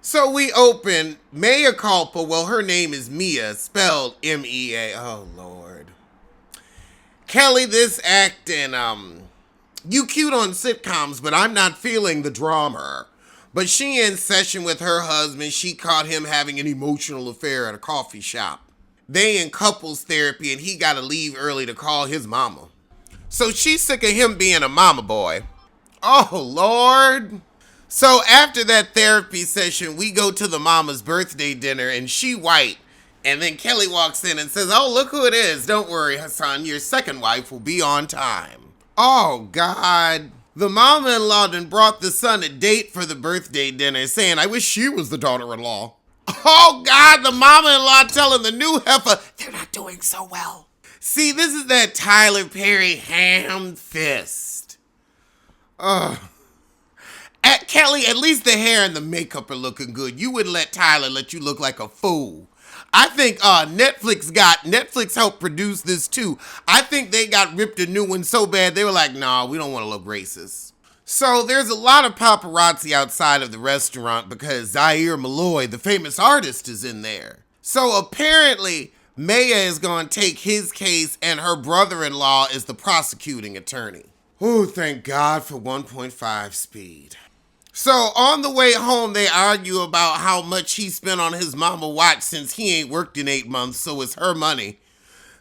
So we open Mea Culpa. Well, her name is Mia, spelled M-E-A. Oh, Lord. Kelly, this acting, you cute on sitcoms, but I'm not feeling the drama. But she in session with her husband, she caught him having an emotional affair at a coffee shop. They in couples therapy and he gotta leave early to call his mama. So she's sick of him being a mama boy. Oh, Lord. So after that therapy session, we go to the mama's birthday dinner and she white. And then Kelly walks in and says, "Oh, look who it is. Don't worry, Hassan, your second wife will be on time." Oh, God. The mama-in-law done brought the son a date for the birthday dinner, saying, "I wish she was the daughter-in-law." Oh, God, the mama-in-law telling the new heifer, they're not doing so well. See, this is that Tyler Perry ham fist. Ugh. At Kelly, at least the hair and the makeup are looking good. You wouldn't let Tyler let you look like a fool. I think Netflix helped produce this too. I think they got ripped a new one so bad they were like, "Nah, we don't want to look racist." So there's a lot of paparazzi outside of the restaurant because Zaire Malloy, the famous artist, is in there. So apparently Maya is going to take his case and her brother-in-law is the prosecuting attorney. Oh, thank God for 1.5 speed. So on the way home, they argue about how much he spent on his mama watch since he ain't worked in 8 months, so it's her money.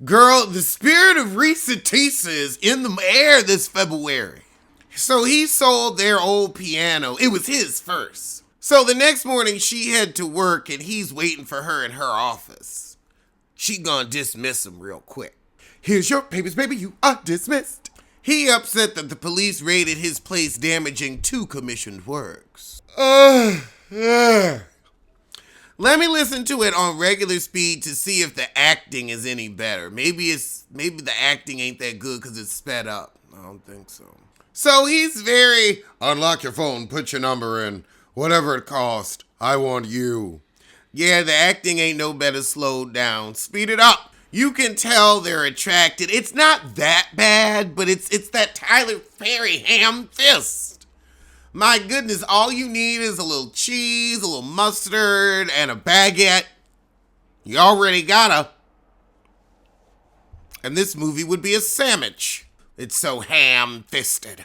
Girl, the spirit of Risa Tisa is in the air this February. So he sold their old piano. It was his first. So the next morning, she head to work and he's waiting for her in her office. She gonna dismiss him real quick. "Here's your papers, baby, you are dismissed." He upset that the police raided his place, damaging 2 commissioned works. Let me listen to it on regular speed to see if the acting is any better. Maybe the acting ain't that good because it's sped up. I don't think so. So he's very, "Unlock your phone, put your number in, whatever it cost. I want you." Yeah, the acting ain't no better slowed down. Speed it up. You can tell they're attracted. It's not that bad, but it's that Tyler Perry ham fist. My goodness, all you need is a little cheese, a little mustard, and a baguette. You already got and this movie would be a sandwich. It's so ham-fisted.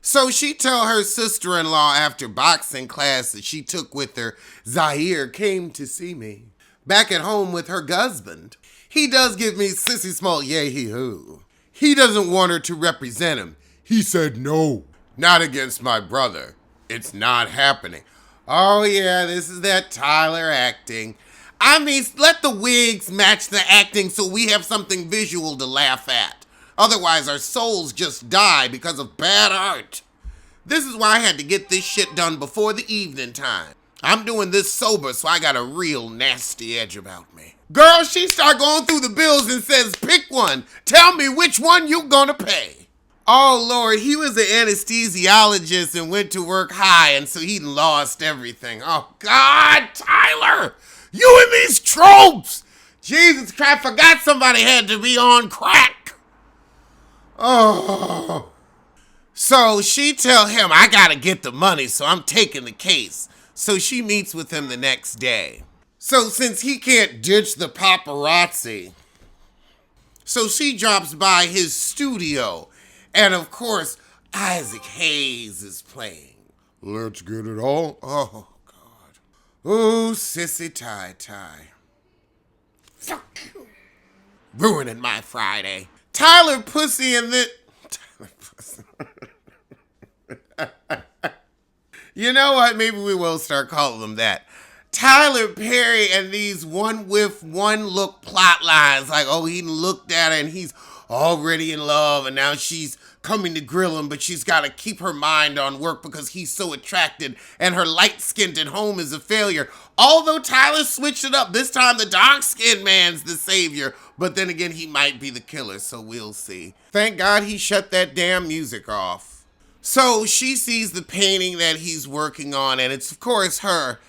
So she tell her sister-in-law after boxing class that she took with her, Zaire came to see me. Back at home with her husband. He does give me sissy small yay-hee-hoo. He doesn't want her to represent him. He said no. Not against my brother. It's not happening. Oh yeah, this is that Tyler acting. I mean, let the wigs match the acting so we have something visual to laugh at. Otherwise, our souls just die because of bad art. This is why I had to get this shit done before the evening time. I'm doing this sober, so I got a real nasty edge about me. Girl, she start going through the bills and says, "Pick one. Tell me which one you gonna pay." Oh, Lord, he was an anesthesiologist and went to work high, and so he lost everything. Oh, God, Tyler, you and these tropes. Jesus Christ, forgot somebody had to be on crack. Oh. So she tell him, "I gotta get the money, so I'm taking the case." So she meets with him the next day. So since he can't ditch the paparazzi, so she drops by his studio. And of course, Isaac Hayes is playing. Let's get it on. Oh, God. Oh, sissy tie. Fuck you. Ruining my Friday. Tyler Pussy and the... Tyler Pussy. You know what? Maybe we will start calling them that. Tyler Perry and these one whiff, one look plot lines. Like, oh, he looked at her and he's already in love and now she's coming to grill him, but she's got to keep her mind on work because he's so attracted and her light-skinned at home is a failure. Although Tyler switched it up. This time the dark-skinned man's the savior, but then again, he might be the killer, so we'll see. Thank God he shut that damn music off. So she sees the painting that he's working on, and it's, of course, her.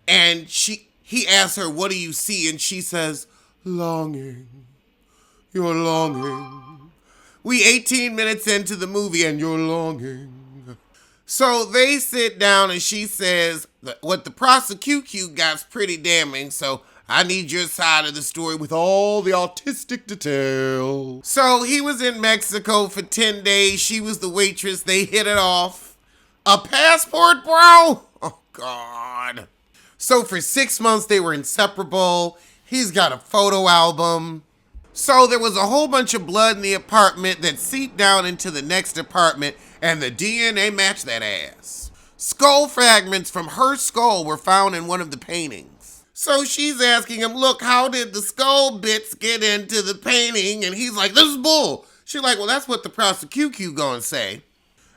And he asks her, "What do you see?" And she says, "Longing. You're longing. We 18 minutes into the movie and you're longing." So they sit down and she says, what the prosecution got's pretty damning, so I need your side of the story with all the autistic detail. So he was in Mexico for 10 days. She was the waitress. They hit it off. A passport, bro? Oh, God. So for 6 months, they were inseparable. He's got a photo album. So there was a whole bunch of blood in the apartment that seeped down into the next apartment, and the DNA matched that ass. Skull fragments from her skull were found in one of the paintings. So she's asking him, look, how did the skull bits get into the painting? And he's like, this is bull. She's like, well, that's what the prosecution gonna say.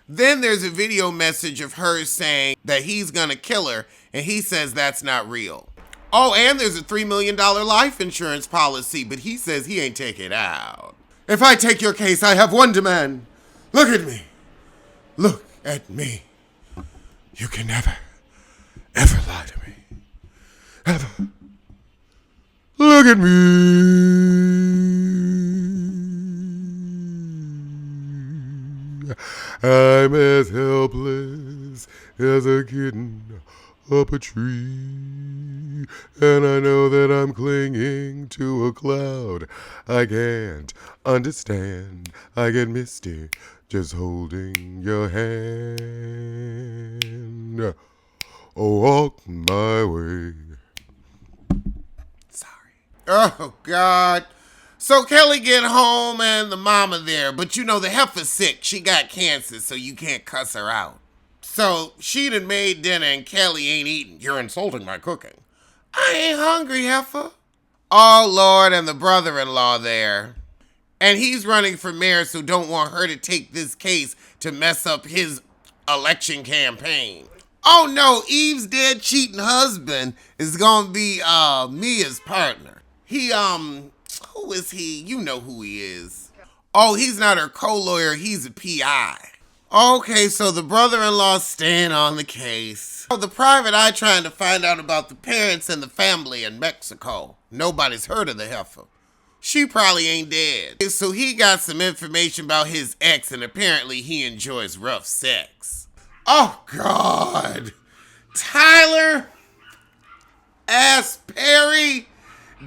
Then there's a video message of her saying that he's gonna kill her, and he says that's not real. Oh, and there's a $3 million life insurance policy, but he says he ain't take it out. If I take your case, I have one demand. Look at me. Look at me. You can never, ever lie to me. Ever. Look at me. I'm as helpless as a kitten up a tree, and I know that I'm clinging to a cloud I can't understand. I get misty just holding your hand. Oh, walk my way. Sorry. Oh, God. So Kelly get home and the mama there, but you know the heifer's sick. She got cancer, so you can't cuss her out. So she done made dinner and Kelly ain't eating. You're insulting my cooking. I ain't hungry, heifer. Oh, Lord, and the brother-in-law there. And he's running for mayor, so don't want her to take this case to mess up his election campaign. Oh, no, Eve's dead cheating husband is gonna be Mia's partner. Who is he? You know who he is. Oh, he's not her co-lawyer, he's a PI. Okay, so the brother-in-law's staying on the case. Oh, the private eye trying to find out about the parents and the family in Mexico. Nobody's heard of the heifer. She probably ain't dead. So he got some information about his ex, and apparently he enjoys rough sex. Oh, God. Tyler S. Perry.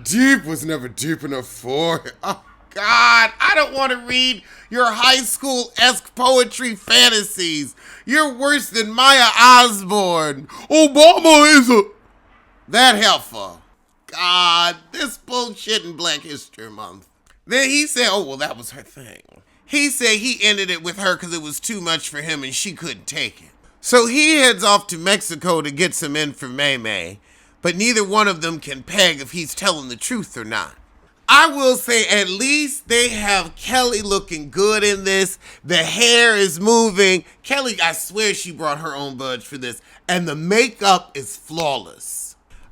Deep was never deep enough for it. Oh, God. I don't want to read your high school-esque poetry fantasies. You're worse than Maya Osborne. Obama is a... That heifer. God, this bullshit in Black History Month. Then he said, oh, well, that was her thing. He said he ended it with her because it was too much for him and she couldn't take it. So he heads off to Mexico to get some information, but neither one of them can peg if he's telling the truth or not. I will say at least they have Kelly looking good in this. The hair is moving. Kelly, I swear she brought her own budge for this. And the makeup is flawless.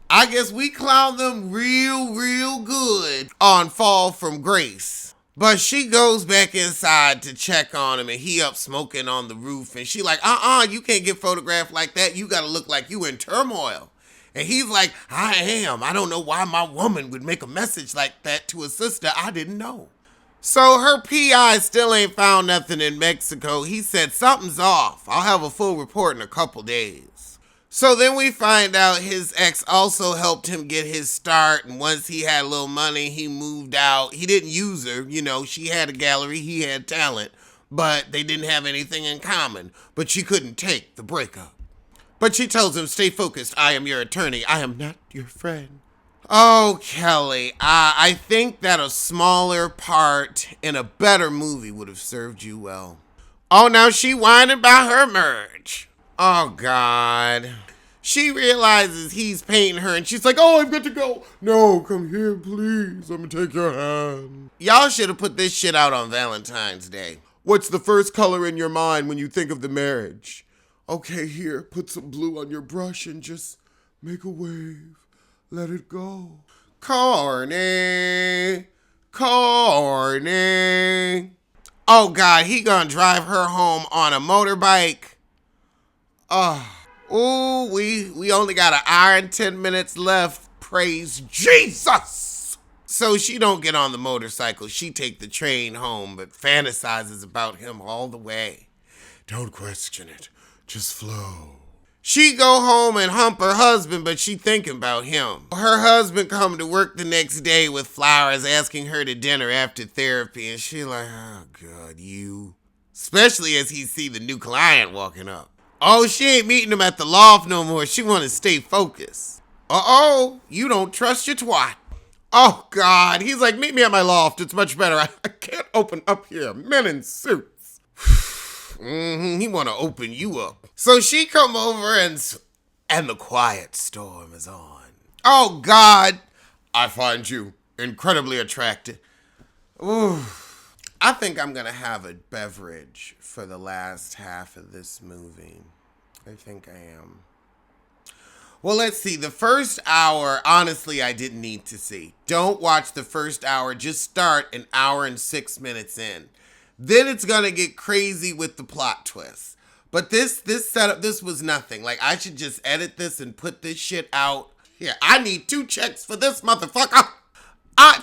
I guess we clown them real good on Fall from Grace. But she goes back inside to check on him and he up smoking on the roof. And she like, you can't get photographed like that. You gotta look like you in turmoil. And he's like, I am. I don't know why my woman would make a message like that to a sister I didn't know. So her PI still ain't found nothing in Mexico. He said something's off. I'll have a full report in a couple days. So then we find out his ex also helped him get his start. And once he had a little money, he moved out. He didn't use her. You know, she had a gallery. He had talent. But they didn't have anything in common. But she couldn't take the breakup. But she tells him, stay focused. I am your attorney. I am not your friend. Oh, Kelly, I think that a smaller part in a better movie would have served you well. Oh, now she whining about her merge. Oh, God. She realizes he's painting her, and she's like, oh, I've got to go. No, come here, please. Let me take your hand. Y'all should have put this shit out on Valentine's Day. What's the first color in your mind when you think of the marriage? Okay, here, put some blue on your brush and just make a wave. Let it go. Corny. Oh, God, he gonna drive her home on a motorbike. Oh, we only got an hour and 10 minutes left. Praise Jesus. So she don't get on the motorcycle. She take the train home, but fantasizes about him all the way. Don't question it. Just flow. She go home and hump her husband, but she thinking about him. Her husband come to work the next day with flowers asking her to dinner after therapy, and she like, oh God, you. Especially as he see the new client walking up. Oh, she ain't meeting him at the loft no more. She want to stay focused. Uh-oh, you don't trust your twat. Oh, God. He's like, meet me at my loft. It's much better. I can't open up here. Men in suits. He want to open you up. So she come over and the quiet storm is on. Oh, God. I find you incredibly attractive. Ooh. I think I'm going to have a beverage for the last half of this movie. I think I am. Well, let's see. The first hour, honestly, I didn't need to see. Don't watch the first hour. Just start an hour and 6 minutes in. Then it's going to get crazy with the plot twists. But this setup, this was nothing. Like, I should just edit this and put this shit out. Here, I need 2 checks for this motherfucker.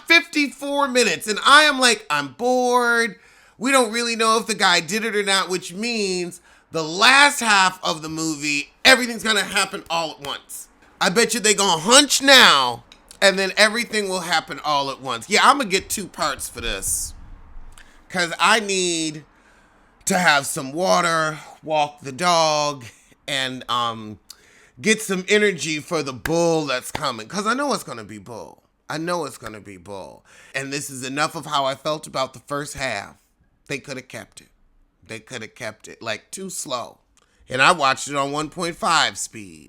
54 minutes, and I am like, I'm bored. We don't really know if the guy did it or not, which means the last half of the movie, everything's gonna happen all at once. I bet you they gonna hunch now, and then everything will happen all at once. Yeah, I'm gonna get 2 parts for this, because I need to have some water, walk the dog, and get some energy for the bull that's coming, because I know it's gonna be bull. I know it's going to be bull. And this is enough of how I felt about the first half. They could have kept it. They could have kept it like too slow. And I watched it on 1.5 speed.